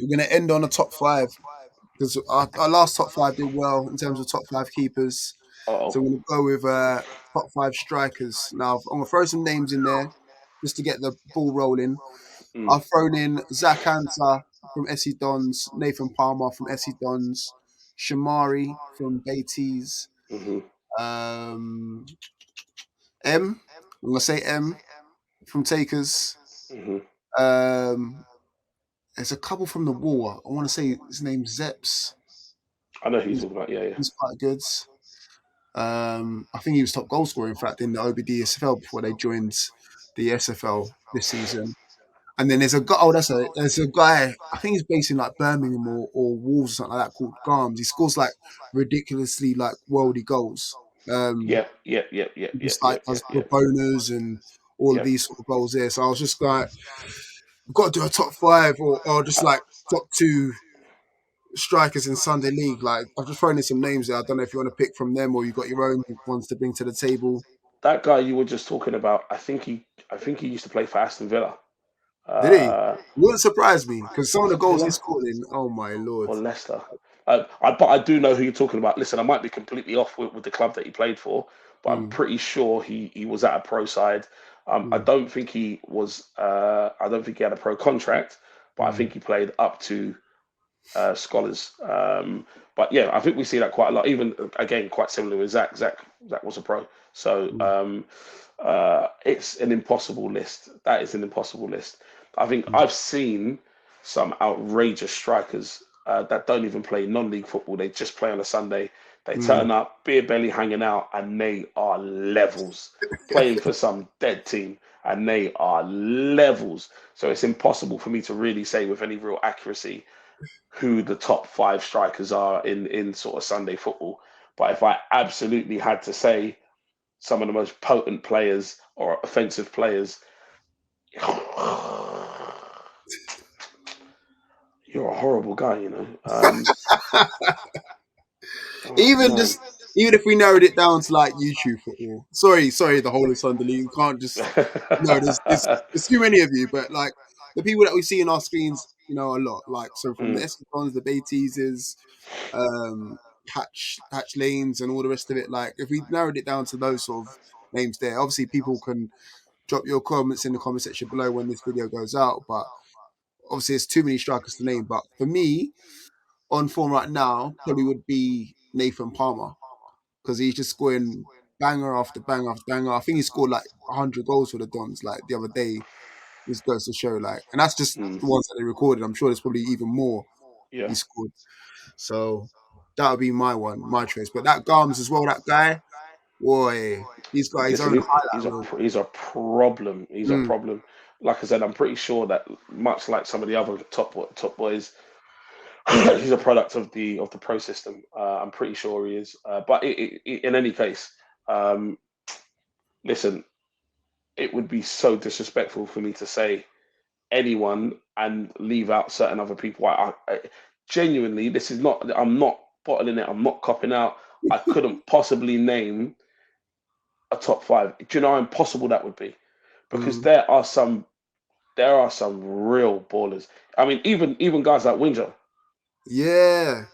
we're going to end on a top five because our last top five did well in terms of top five keepers. So Uh-oh. we're going to go with top five strikers. Now, I'm going to throw some names in there just to get the ball rolling. Mm, I've thrown in Zach Ansah from SC Dons, Nathan Palmer from SC Dons, Shamari from Baiteze, hmm um, M. I'm going to say M from Takers. hmm Um, there's a couple from the Wall. I want to say his name's Zeps. I know who you're He's, talking about. Yeah, yeah. he's quite good. I think he was top goal scorer, in fact, in the OBD SFL before they joined the SFL this season. And then there's a guy. Oh, there's a guy. I think he's based in like Birmingham or Wolves or something like that called Garms. He scores like ridiculously like worldy goals. Yep, yep, yep, yep, He yep, just like yep, does yep, pro yep, boners and all of yep. these sort of goals there. So I was just like, we've got to do a top five or just Uh, like top two strikers in Sunday League. Like I've just thrown in some names there. I don't know if you want to pick from them or you got your own ones to bring to the table. that guy you were just talking about, I think he used to play for Aston Villa. Did he? Uh, Wouldn't surprise me because some of was the it goals he's Villa scored in, oh my lord. or Leicester? But I do know who you're talking about. Listen, I might be completely off with the club that he played for, but I'm Mm, pretty sure he was at a pro side. I mm, don't think he was. I don't think he had a pro contract, but I mm, think he played up to scholars. But yeah, I think we see that quite a lot. Even again, quite similar with Zach. Zach was a pro, so mm, it's an impossible list. That is an impossible list. I think mm, I've seen some outrageous strikers that don't even play non-league football. They just play on a Sunday. They mm. turn up, beer belly hanging out, and they are levels. Playing for some dead team, and they are levels. So it's impossible for me to really say with any real accuracy who the top five strikers are in sort of Sunday football. But if I absolutely had to say some of the most potent players or offensive players, you're a horrible guy, you know. Oh Even man. just even if we narrowed it down to like YouTube football. Sorry, the whole of Sunday League. We can't just there's too many of you, but like the people that we see in our screens, a lot. Like so from the Mm, Eskimos, the Bayteases, Hatch Lanes and all the rest of it. Like if we narrowed it down to those sort of names there, obviously people can drop your comments in the comment section below when this video goes out. But obviously it's too many strikers to name. But for me, on form right now, probably would be Nathan Palmer because he's just scoring banger after banger after banger. I think he scored like 100 goals for the Dons like the other day. This goes to show, like, and that's just mm, the ones that they recorded. I'm sure there's probably even more yeah. he scored. So that would be my one, my choice. But that Garms as well, that guy, boy, he's got his Listen, own highlight reel. he's a problem. He's a Mm, problem. Like I said, I'm pretty sure that much like some of the other top boys, he's a product of the pro system. I'm pretty sure he is. But in any case, um, listen, it would be so disrespectful for me to say anyone and leave out certain other people. Genuinely, this is not. I'm not bottling it. I'm not copping out. I couldn't possibly name a top five. Do you know how impossible that would be? Because mm. there are some real ballers. I mean, even guys like Winger, Yeah,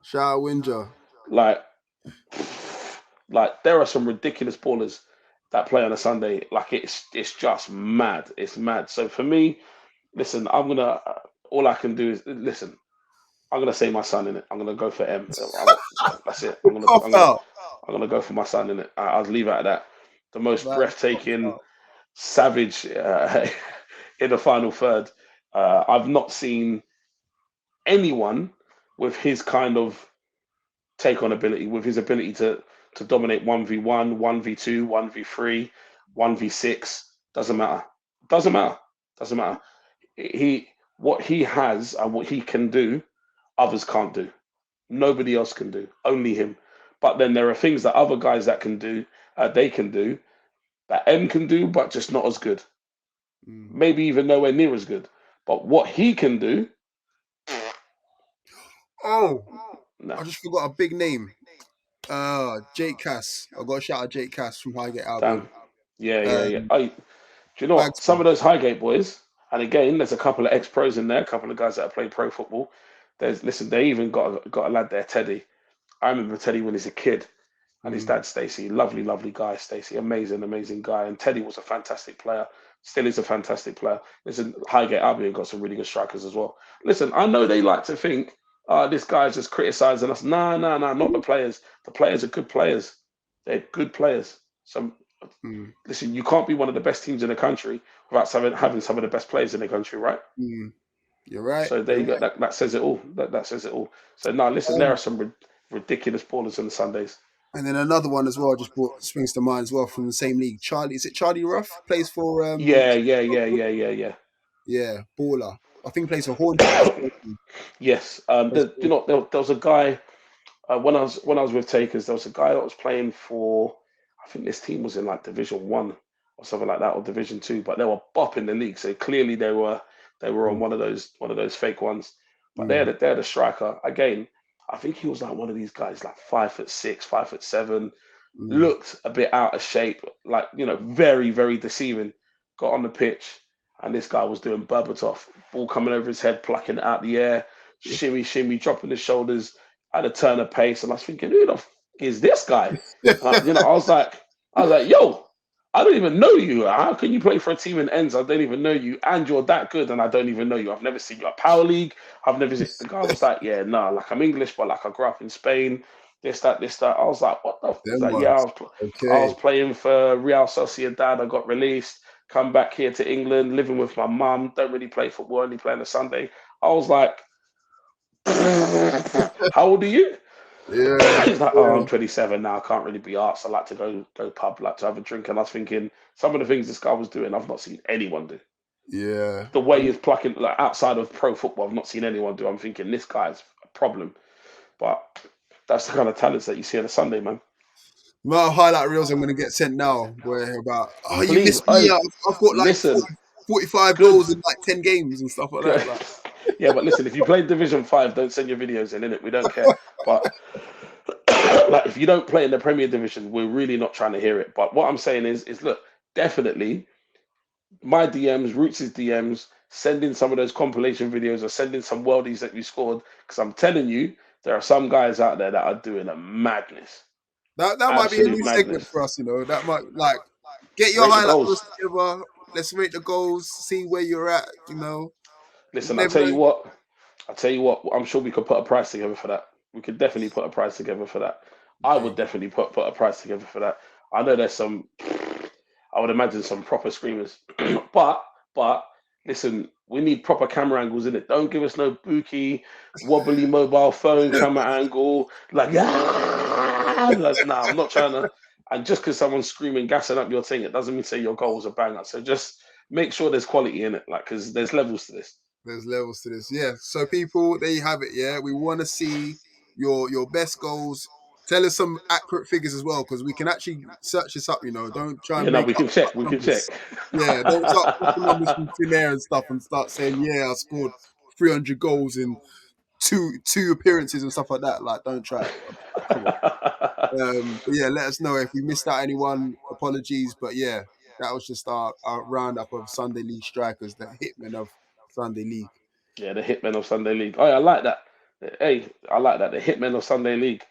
shout out Winger. like like there are some ridiculous ballers that play on a Sunday. Like it's just mad. It's mad. So for me, listen, I'm gonna all I can do is listen. I'm gonna say my son in it. I'm gonna go for M. That's it. Cough out. I'm gonna go for my son in it. I'll leave it at that. The most Man, cough breathtaking, out. savage in the final third. I've not seen anyone with his kind of take on ability, with his ability to dominate 1v1, 1v2, 1v3, 1v6. Doesn't matter. Doesn't matter. Doesn't matter. He what he has and what he can do, others can't do. Nobody else can do. Only him. But then there are things that other guys that can do, they can do that M can do, but just not as good. Mm. Maybe even nowhere near as good. But what he can do, Oh, nah. I just forgot a big name. Jake Cass. I got a shout out Jake Cass from Highgate Damn. Albion. Yeah, yeah, yeah. Um, Do you know what? Some Bagsman. of those Highgate boys, And again, there's a couple of ex-pros in there, a couple of guys that have played pro football. Listen, they even got a lad there, Teddy. I remember Teddy when he's a kid, and his Mm, dad, Stacey. Lovely, lovely guy, Stacey. Amazing, amazing guy. And Teddy was a fantastic player. Still is a fantastic player. Listen, Highgate Albion got some really good strikers as well. Listen, I know they like to think, this guy's just criticizing us. Nah, nah, nah, not the players. The players are good players. They're good players. Some mm, Listen, you can't be one of the best teams in the country without having some of the best players in the country, right? mm. You're right. So there You're you go. right. That says it all. That says it all. So now, listen, there are some ridiculous ballers on the Sundays. And then another one as well just springs to mind as well from the same league. Charlie, is it Charlie Ruff? Plays for Yeah, yeah, yeah, yeah, yeah, yeah. yeah, baller. I think he plays for Hornchurch. Yes. You know, there was a guy when I was with Takers. There was a guy that was playing for. I think this team was in like Division One or something like that, or Division Two, but they were bopping the league. So clearly they were on Mm, one of those fake ones. But mm, they're the striker again. I think he was like one of these guys, like 5'6", 5'7", mm. looked a bit out of shape, like, very, very deceiving. Got on the pitch, and this guy was doing Berbatov, ball coming over his head, plucking it out the air, shimmy, shimmy, dropping his shoulders at a turn of pace. And I was thinking, who the is this guy? I was like, yo, I don't even know you. How can you play for a team in ends? I don't even know you, and you're that good, and I don't even know you. I've never seen you at Power League. I've never seen. The guy was like, yeah, nah, like I'm English, but like I grew up in Spain. This, that, this, that. I was like, what the? He's Them like, yeah, ones. I was Okay. playing for Real Sociedad. I got released. Come back here to England, living with my mum. Don't really play football. Only play on a Sunday. I was like, how old are you? Yeah. He's like, oh, I'm Yeah. 27 now. I can't really be arsed. I like to go pub, like to have a drink. And I was thinking, some of the things this guy was doing, I've not seen anyone do. Yeah. The way he's plucking, like outside of pro football, I've not seen anyone do. I'm thinking this guy's a problem. But that's the kind of talents that you see on a Sunday, man. My highlight reels I'm going to get sent now. Where about, oh, you Please, missed me hey, out. I've got like listen, 45 good, goals in like 10 games and stuff like good. that. Like, Yeah, but listen, if you play Division 5, don't send your videos in it. We don't care. But like, if you don't play in the Premier Division, we're really not trying to hear it. But what I'm saying is look, definitely my DMs, Roots' DMs, send in some of those compilation videos or send in some worldies that you scored. Because I'm telling you, there are some guys out there that are doing a madness, that might be a absolute new segment madness. for us, you know. That might, like, get your Rate the highlight goals. reels together. Let's rate the goals, see where you're at, you know. You Listen, I'll never tell know. you what. I'll tell you what. I'm sure we could put a price together for that. We could definitely put a price together for that. I would Okay. definitely put a price together for that. I know there's some. I would imagine some proper screamers, but listen, we need proper camera angles in it. Don't give us no booky, wobbly mobile phone camera angle. Like, nah, I'm not trying to. And just because someone's screaming, gassing up your thing, it doesn't mean say your goal was a banger. So just make sure there's quality in it, like, because there's levels to this. There's levels to this. Yeah. So people, there you have it. Yeah. We want to see your best goals. Tell us some accurate figures as well, because we can actually search this up, you know. Don't try You and know, make we can up check. We can check. numbers. Yeah, don't start plucking numbers from thin air and stuff and start saying, yeah, I scored 300 goals in two appearances and stuff like that. Like, don't try it. Like, come on. But yeah, let us know if we missed out anyone. Apologies, but yeah, that was just our roundup of Sunday League strikers, the hitmen of Sunday League. Yeah, the Hitmen of Sunday League. Oh, yeah, I like that. Hey, I like that. The Hitmen of Sunday League.